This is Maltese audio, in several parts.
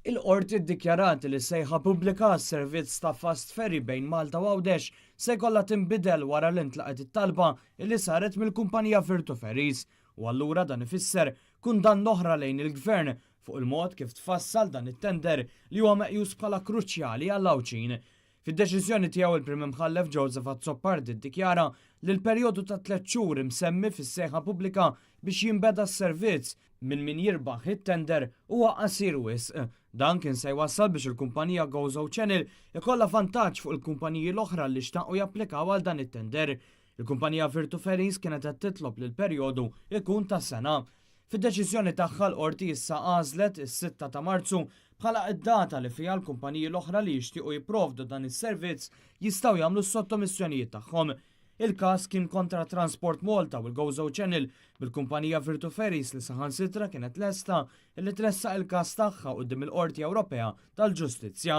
Il-qorti ddikjarat li sejħa pubblika s-servizz ta' fast ferry bejn Malta u Għawdex se jkollha tinbidel wara li ntlaqet it-talba li saret mill-kumpanija Virtu Ferries u allura dan ifisser kundann oħra lejn il-gvern fuq il-mod kif tfassal dan it-tender li huwa meqjus bħala kruċjali għall-awċin. Fid-deċiżjoni tiegħu il-Prim Imħallef Joseph Azzopardi ddikjara li l-perjodu ta' 3 xhur imsemmi fis-sejħa pubblika biex jinbeda s-servizz minn min jirbaħ it-tender huwa qasir wisq. Dan kien se jwassal biex il-kumpanija Gozo Channel ikollha vantaġġ fuq il-kumpaniji l-oħra li xtaqgħu japplikaw għal dan it-tender. Il-kumpanija Virtu Ferries kienet qed titlob li l-perjodu ikun ta' sena. Fid-deċiżjoni tagħha l-qorti issa għażlet is-6 ta' Marzu bħala id-data li fiha l-kumpaniji l-oħra li jixtiequ jipprovdu dan is-servizz jistgħu jagħmlu s-sottomissjonijiet tagħhom. Il-każ kien kontra Transport Malta u l-Gozo Channel bil-kumpanija Virtu Ferries li saħansitra kienet lesta li tressaq il-każ tagħha quddiem il-Qorti Ewropea tal-Ġustizzja.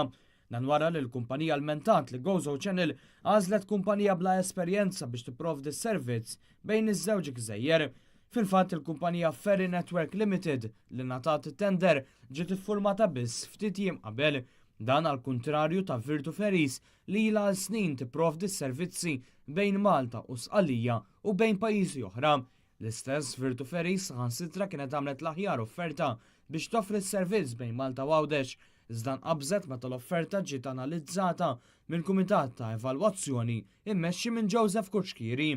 Dan wara li l-kumpanija lmentat li Gozo Channel għażlet kumpanija bla esperjenza biex tipprovdi s-servizz bejn iż-żewġ gżejjer. Fil-fatt il-kumpanija Ferry Network Limited li ngħatat it-tender ġiet iffurmata biss ftit jiem qabel. Dan għal kuntrarju ta' Virtu Ferries li ilha għal snin tipprovdi s-servizzi bejn Malta u Sqallija u bejn pajjiżi oħra. L-istess Virtu Ferries saħansitra kienet għamlet l-aħjar offerta biex toffri s-servizz bejn Malta u Għawdex, iżda nqabżet meta l-offerta ġiet analizzata mill-Kumitat ta' Evalwazzjoni immexxi minn Joseph Kuċkieri.